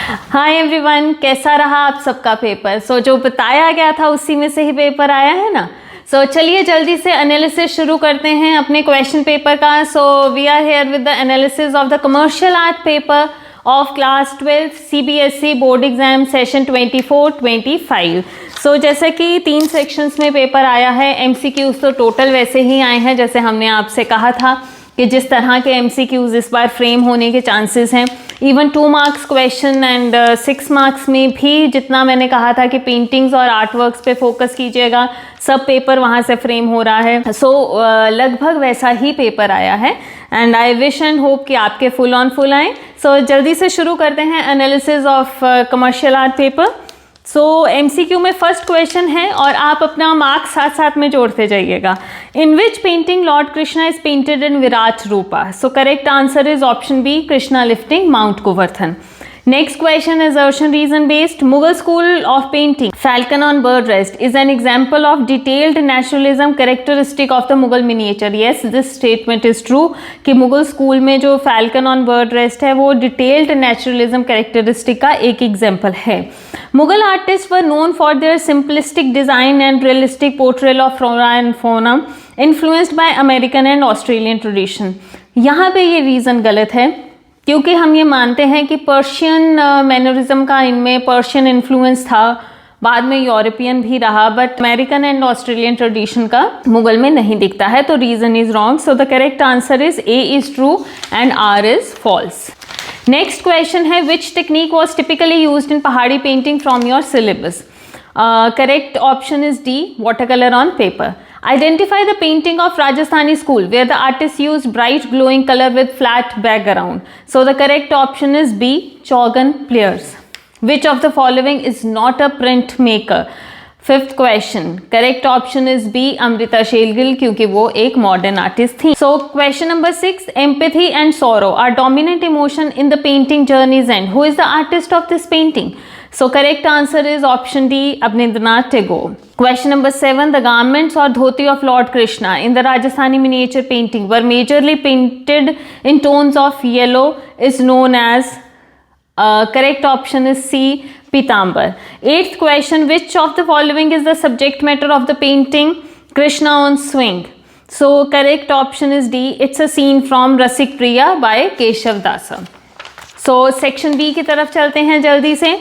Hi everyone, कैसा रहा आप सबका पेपर? जो बताया गया था उसी में से ही पेपर आया है ना। चलिए जल्दी से एनालिसिस शुरू करते हैं अपने क्वेश्चन पेपर का। We are here with the analysis of the commercial art paper of class 12 CBSE board exam session 24-25। जैसे कि 3 सेक्शंस में पेपर आया है। MCQs तो टोटल वैसे ही आए हैं जैसे हमने आपसे कहा था कि जिस तरह के MCQs इस बार फ्रेम होने के चांसेस हैं। Even 2 marks question and 6 marks में भी जितना मैंने कहा था कि पेंटिंग्स और आर्ट वर्क्स पे फोकस कीजिएगा, सब पेपर वहाँ से फ्रेम हो रहा है। लगभग वैसा ही पेपर आया है and I wish and hope कि आपके फुल ऑन फुल आए। जल्दी से शुरू करते हैं analysis of commercial art paper. MCQ में फर्स्ट क्वेश्चन है और आप अपना मार्क्स साथ साथ में जोड़ते जाइएगा। In which painting Lord Krishna is painted in Virat Rupa? Correct answer is option B, Krishna lifting mount Govardhan. Next question is assertion reason based. Mughal school of painting, Falcon on bird rest, is an example of detailed naturalism characteristic of the Mughal miniature. Yes, this statement is true कि Mughal school में जो Falcon on bird rest है वो detailed naturalism characteristic का एक example है। Mughal artists were known for their simplistic design and realistic portrayal of flora and fauna, influenced by American and Australian tradition. यहाँ पे ये reason गलत है क्योंकि हम ये मानते हैं कि पर्शियन मैनरिज्म का इनमें पर्शियन इन्फ्लुएंस था, बाद में यूरोपियन भी रहा, but American and Australian tradition का मुगल में नहीं दिखता है। तो reason is wrong. The correct answer is A is true and R is false. Next question है which technique was typically used in Pahari painting from your syllabus? Correct option is D, watercolor on paper. Identify the painting of Rajasthani school where the artist used bright glowing color with flat background. The correct option is B, Chaugan players. Which of the following is not a printmaker? Fifth question. Correct option is B, Amrita Shelgill, क्योंकि वो एक modern artist थी। Question number 6. Empathy and sorrow are dominant emotion in the painting journey's end. Who is the artist of this painting? Correct answer is option D, Abhindranath Tagore. Question number 7. The garments or dhoti of Lord Krishna in the Rajasthani miniature painting were majorly painted in tones of yellow is known as correct option is C, Pitambar. 8th question. Which of the following is the subject matter of the painting Krishna on Swing? Correct option is D. It's a scene from Rasik Priya by Keshav Dasa. Section B की तरफ चलते हैं जल्दी से।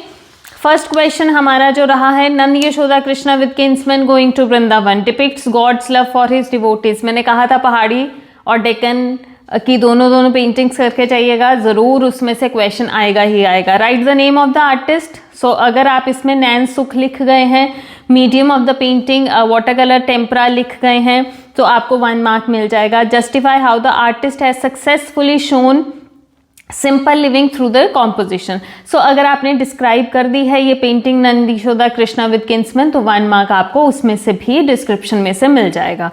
First question हमारा जो रहा है, Nand Yashoda Krishna with kinsmen going to Vrindavan depicts God's love for his devotees. मैंने कहा था पहाड़ी और डेक्कन की दोनों पेंटिंग्स करके चाहिएगा, ज़रूर उसमें से क्वेश्चन आएगा ही आएगा। Right the name of the artist. अगर आप इसमें नैन सुख लिख गए हैं, medium of the painting water colour tempera लिख गए हैं तो आपको 1 मार्क मिल जाएगा। Justify how the artist has successfully shown simple living through the composition. अगर आपने डिस्क्राइब कर दी है ये painting Nand Yashoda Krishna with Kingsman तो 1 मार्क आपको उसमें से भी डिस्क्रिप्शन में से मिल जाएगा।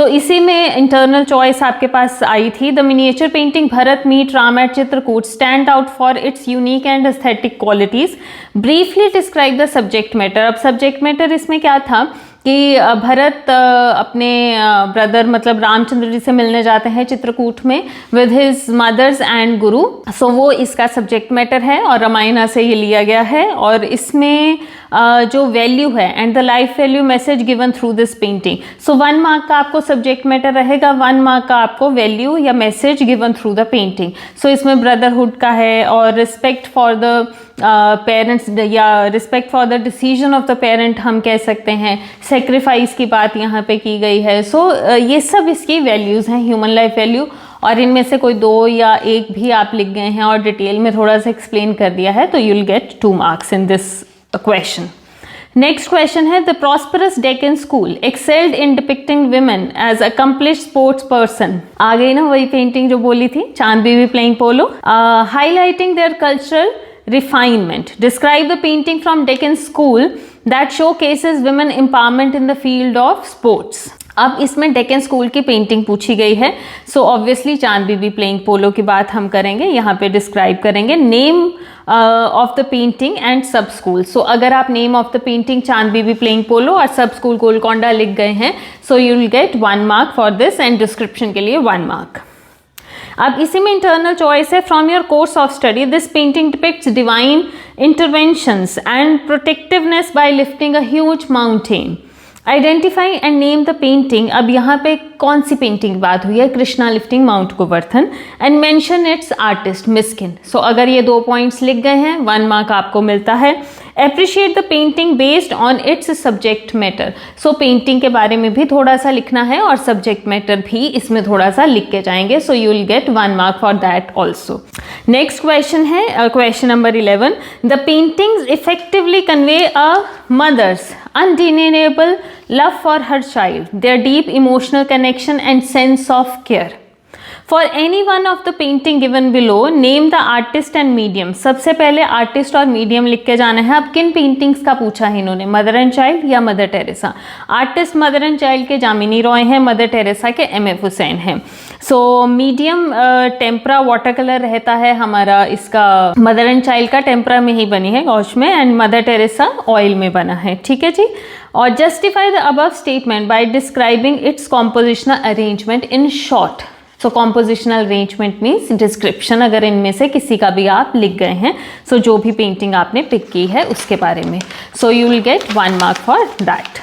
इसी में इंटरनल चॉइस आपके पास आई थी। The miniature painting Bharat meet Ram at Chitrakoot stand out for its unique and aesthetic qualities. Briefly describe the subject matter. अब सब्जेक्ट मैटर इसमें क्या था कि भरत अपने ब्रदर मतलब रामचंद्र जी से मिलने जाते हैं चित्रकूट में विद हिज मदर्स एंड गुरु। वो इसका सब्जेक्ट मैटर है और रामायण से ये लिया गया है और इसमें जो वैल्यू है and the life value message given through this painting. 1 mark का आपको सब्जेक्ट मैटर रहेगा, 1 मार्क का आपको वैल्यू या message given through the painting. इसमें ब्रदरहुड का है और रिस्पेक्ट फॉर द पेरेंट्स या respect for the decision of the parent हम कह सकते हैं। सेक्रीफाइस की बात यहाँ पे की गई है। ये सब इसकी वैल्यूज़ हैं, ह्यूमन लाइफ वैल्यू, और इनमें से कोई 2 या 1 भी आप लिख गए हैं और डिटेल में थोड़ा सा एक्सप्लेन कर दिया है तो you will get 2 marks in this question. Next question है the prosperous Deccan school excelled in depicting women as accomplished sports person. आ गई ना वही पेंटिंग जो बोली थी, Chand Bibi playing polo. Highlighting their cultural refinement. Describe the painting from Deccan School that showcases women empowerment in the field of sports. अब इसमें Deccan school की पेंटिंग पूछी गई है। ऑब्वियसली चांद बीबी प्लेइंग पोलो की बात हम करेंगे, यहाँ पे डिस्क्राइब करेंगे name of the painting and सब स्कूल। अगर आप नेम ऑफ द पेंटिंग चांद बीबी प्लेइंग पोलो और सब स्कूल गोलकोंडा लिख गए हैं you will get 1 mark for this and description के लिए 1 मार्क। अब इसी में इंटरनल चॉइस है, from your course of study this painting depicts divine interventions and protectiveness bye lifting a huge mountain, identify and name the painting. अब यहाँ पे कौन सी पेंटिंग की बात हुई है, Krishna lifting mount Govardhan, and mention its artist Miskin. So अगर ये 2 पॉइंट्स लिख गए हैं 1 मार्क आपको मिलता है। Appreciate the painting based on it's subject matter. So painting के बारे में भी थोड़ा सा लिखना है और सब्जेक्ट मैटर भी इसमें थोड़ा सा लिख के जाएंगे, so you will get 1 mark for that also. Next question है question number 11, the paintings effectively convey a mother's undeniable love for her child, their deep emotional connection and sense of care. For any one of the painting given below, name the artist and medium. सबसे पहले artist और medium लिख के जाना है। अब किन paintings का पूछा है इन्होंने, मदर एंड चाइल्ड या mother Teresa. Artist mother and child के जामिनी रॉय हैं, मदर टेरेसा के M.F. हुसैन हैं। So medium tempera water colour रहता है हमारा, इसका मदर एंड चाइल्ड का टेम्परा में ही बनी है गॉश में, एंड मदर टेरेसा ऑयल में बना है, ठीक है जी। और justify the above statement by describing it's compositional arrangement in short. So compositional arrangement means description, अगर इनमें से किसी का भी आप लिख गए हैं, सो जो भी पेंटिंग आपने पिक की है उसके बारे में, सो you will get 1 mark for that.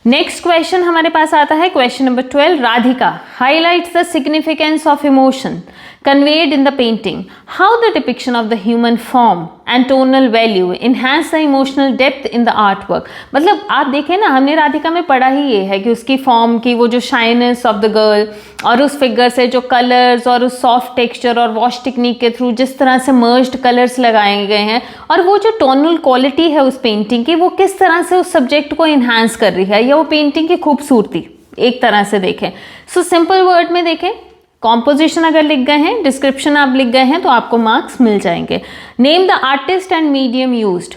Next question हमारे पास आता है question number 12, Radhika highlights the significance of emotion conveyed in the painting, how the depiction of the human form and tonal value enhance the emotional depth in the artwork। मतलब आप देखें ना, हमने राधिका में पढ़ा ही ये है कि उसकी फॉर्म की वो जो शाइनेस ऑफ द गर्ल और उस फिगर से जो कलर्स और उस सॉफ्ट टेक्सचर और वॉश टेक्निक के थ्रू जिस तरह से मर्ज्ड कलर्स लगाए गए हैं, और वो जो टोनल क्वालिटी है उस पेंटिंग की, वो किस तरह से उस सब्जेक्ट को इन्हांस कर रही है, या वो पेंटिंग की खूबसूरती एक तरह से देखें। सो सिंपल वर्ड में देखें, कॉम्पोजिशन अगर लिख गए हैं, डिस्क्रिप्शन आप लिख गए हैं, तो आपको मार्क्स मिल जाएंगे। Name the artist and medium used.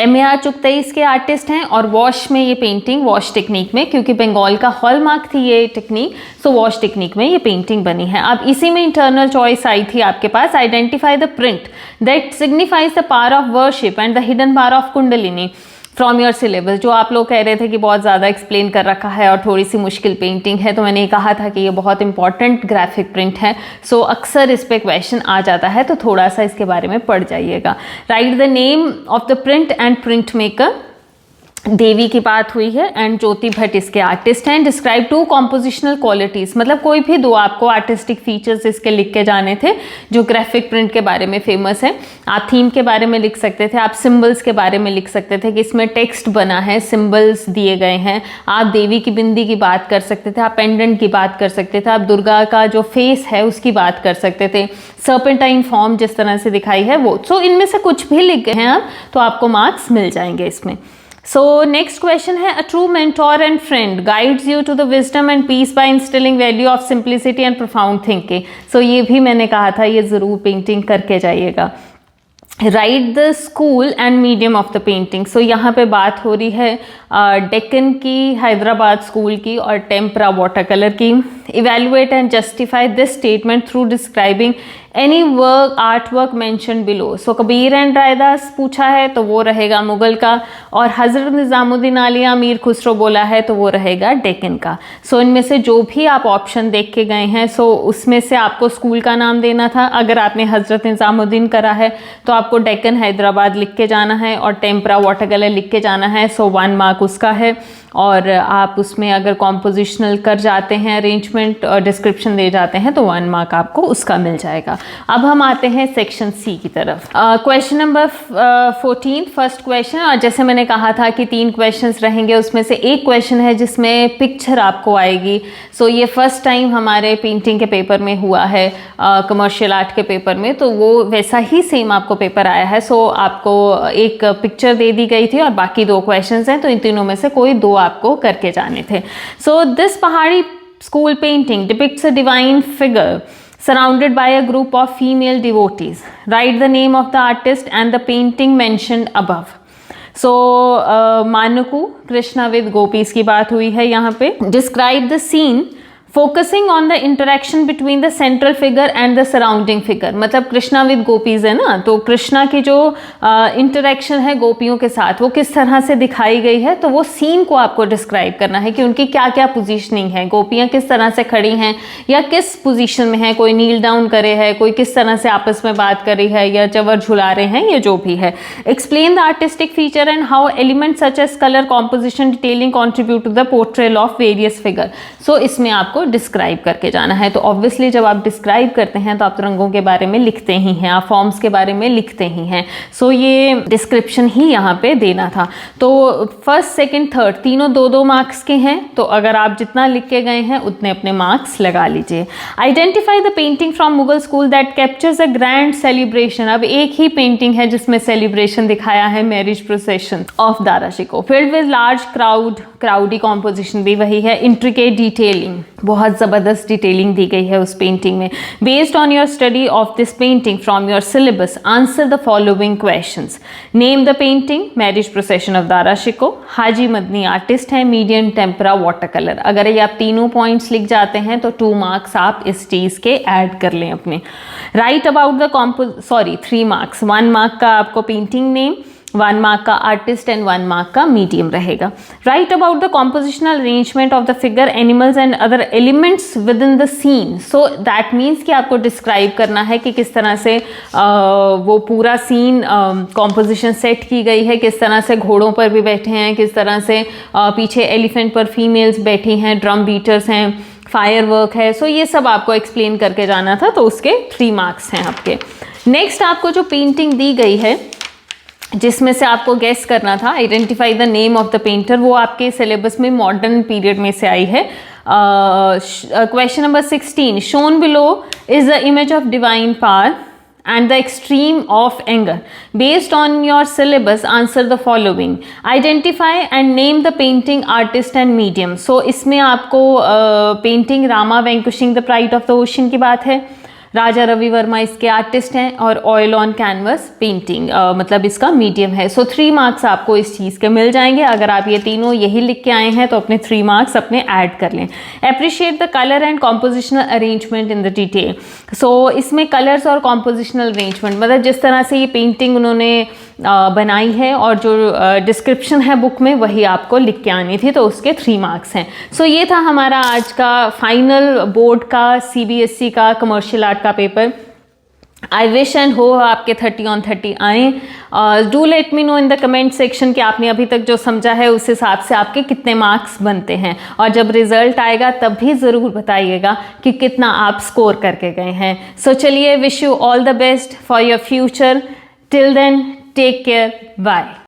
M.A.R. Chagatai इसके आर्टिस्ट हैं, और वॉश में ये पेंटिंग वॉश टेक्निक में, क्योंकि बंगाल का हॉलमार्क थी ये टेक्निक, सो वॉश टेक्निक में ये पेंटिंग बनी है। अब इसी में इंटरनल चॉइस आई थी आपके पास, identify the print that signifies the power of worship and the hidden power of kundalini from your syllabus. जो आप लोग कह रहे थे कि बहुत ज़्यादा एक्सप्लेन कर रखा है और थोड़ी सी मुश्किल पेंटिंग है, तो मैंने कहा था कि ये बहुत इंपॉर्टेंट ग्राफिक प्रिंट है, सो अक्सर इस पे क्वेश्चन आ जाता है, तो थोड़ा सा इसके बारे में पढ़ जाइएगा। Write the name of the print and print maker, Devi की बात हुई है, एंड ज्योति भट्ट इसके आर्टिस्ट हैं। डिस्क्राइब 2 कॉम्पोजिशनल क्वालिटीज़, मतलब कोई भी 2 आपको आर्टिस्टिक फीचर्स इसके लिख के जाने थे जो ग्राफिक प्रिंट के बारे में फेमस है। आप थीम के बारे में लिख सकते थे, आप सिंबल्स के बारे में लिख सकते थे कि इसमें टेक्स्ट बना है, सिंबल्स दिए गए हैं, आप देवी की बिंदी की बात कर सकते थे, आप पेंडेंट की बात कर सकते थे, आप दुर्गा का जो फेस है उसकी बात कर सकते थे, सर्पेंटाइन फॉर्म जिस तरह से दिखाई है वो। सो इनमें से कुछ भी लिख गए हैं आप, तो आपको मार्क्स मिल जाएंगे इसमें। So next question है, a true mentor and friend guides you to the wisdom and peace by instilling value of simplicity and profound thinking। So ये भी मैंने कहा था, ये ज़रूर पेंटिंग करके जाइएगा। Write the school and medium of the painting. So यहाँ पे बात हो रही है डेक्कन की, हैदराबाद स्कूल की और टेम्परा वाटर कलर की। Evaluate and justify this statement through describing any work art work mention below. So Kabir and Raidas पूछा है तो वो रहेगा मुगल का, और हजरत निज़ामुद्दीन आलिया मीर खुसरो बोला है तो वो रहेगा डेक्कन का। सो इनमें से जो भी आप ऑप्शन देख के गए हैं, सो उसमें से आपको स्कूल का नाम देना था। अगर आपने हजरत निज़ामुद्दीन करा है तो आपको डेक्कन हैदराबाद लिख के जाना है और टेम्परा वाटर कलर लिख के जाना है। सो 1 मार्क उसका है। और आप उसमें अगर कॉम्पोजिशनल कर जाते हैं, अरेंजमेंट और डिस्क्रिप्शन दे जाते हैं तो 1 मार्क आपको उसका मिल जाएगा। अब हम आते हैं सेक्शन सी की तरफ। क्वेश्चन नंबर 14 फर्स्ट क्वेश्चन, और जैसे मैंने कहा था कि 3 क्वेश्चंस रहेंगे, उसमें से एक क्वेश्चन है जिसमें पिक्चर आपको आएगी। सो ये फर्स्ट टाइम हमारे पेंटिंग के पेपर में हुआ है, कमर्शियल आर्ट के पेपर में, तो वो वैसा ही सेम आपको पेपर आया है। सो आपको एक पिक्चर दे दी गई थी और बाकी 2 क्वेश्चंस हैं, तो इन तीनों में से कोई 2 आपको करके जाने थे। सो दिस पहाड़ी school painting depicts a divine figure surrounded by a group of female devotees. Write the name of the artist and the painting mentioned above. So मानुकू कृष्णा विद गोपीज की बात हुई है यहाँ पे। Describe the scene focusing on the interaction between the central figure and the surrounding figure, मतलब Krishna with gopis है ना, तो कृष्णा की जो इंटरेक्शन है गोपियों के साथ वो किस तरह से दिखाई गई है, तो वो सीन को आपको डिस्क्राइब करना है कि उनकी क्या क्या पोजीशनिंग है, गोपियां किस तरह से खड़ी हैं या किस पोजीशन में है, कोई नील डाउन करे है, कोई किस तरह से आपस में बात करी है या चवर झुला रहे हैं, ये जो भी है। Explain the artistic feature and how element such as colour, composition, detailing contribute to the portrayal of various figure. So इसमें आपको डिस्क्राइब करके जाना है। तो ऑब्वियसली जब आप डिस्क्राइब करते हैं तो आप रंगों के बारे में लिखते ही हैं, आप फॉर्म्स के बारे में लिखते ही हैं। सो ये डिस्क्रिप्शन ही यहाँ पे देना था। तो फर्स्ट, सेकंड, थर्ड तीनों 2-2 मार्क्स के हैं, तो अगर आप जितना लिख के गए हैं उतने अपने मार्क्स लगा लीजिए। Identify the painting from Mughal school that captures a grand celebration. अब एक ही पेंटिंग है जिसमें सेलिब्रेशन दिखाया है, marriage procession of Dara Shikoh, filled with large crowd, crowded composition भी वही है, इंट्रिकेट डिटेलिंग, बहुत ज़बरदस्त डिटेलिंग दी गई है उस पेंटिंग में। Based on your study of this painting from your syllabus answer the following questions. Name the painting, marriage procession of Dara Shikoh, Haji Madani artist है, मीडियम टेम्परा वाटर कलर। अगर ये आप तीनों पॉइंट्स लिख जाते हैं तो 2 मार्क्स आप इस चीज़ के ऐड कर लें अपने। Write about the 3 marks, 1 mark का आपको पेंटिंग नेम, 1 मार्क का आर्टिस्ट एंड 1 मार्क का मीडियम रहेगा। Write about the compositional arrangement of the figure, animals and other elements within the scene. So that means कि आपको describe करना है कि किस तरह से वो पूरा सीन कॉम्पोजिशन सेट की गई है, किस तरह से घोड़ों पर भी बैठे हैं, किस तरह से पीछे एलिफेंट पर फीमेल्स बैठी हैं, ड्रम बीटर्स हैं, फायर वर्क है। सो ये सब आपको एक्सप्लेन करके जाना था, तो उसके 3 मार्क्स हैं आपके। नेक्स्ट आपको जो पेंटिंग दी गई है जिसमें से आपको गेस करना था, identify the name of the painter, वो आपके सिलेबस में मॉडर्न पीरियड में से आई है। Question number 16, shown below is the image of divine power and the extreme of anger. Based on your syllabus answer the following. Identify and name the painting artist and medium. So इसमें आपको painting Rama vanquishing the pride of the ocean की बात है, राजा रवि वर्मा इसके artist हैं, और oil on canvas painting मतलब इसका मीडियम है। सो 3 मार्क्स आपको इस चीज़ के मिल जाएंगे। अगर आप ये तीनों यही लिख के आए हैं तो अपने 3 मार्क्स अपने ऐड कर लें। Appreciate the colour and compositional arrangement in the detail. So इसमें कलर्स और कॉम्पोजिशनल अरेंजमेंट, मतलब जिस तरह से ये पेंटिंग उन्होंने बनाई है और जो डिस्क्रिप्शन है बुक में वही आपको लिख के आनी थी, तो उसके 3 मार्क्स हैं। सो ये था हमारा आज का फाइनल बोर्ड का CBSE का कमर्शियल आर्ट का पेपर। आई विश एंड हो आपके 30 on 30 आए। Do let me know in the comment section कि आपने अभी तक जो समझा है उस हिसाब से आपके कितने मार्क्स बनते हैं, और जब रिजल्ट आएगा तब भी ज़रूर बताइएगा कि कितना आप स्कोर करके गए हैं। सो चलिए, wish you all the best for your future. Till then, take care, bye.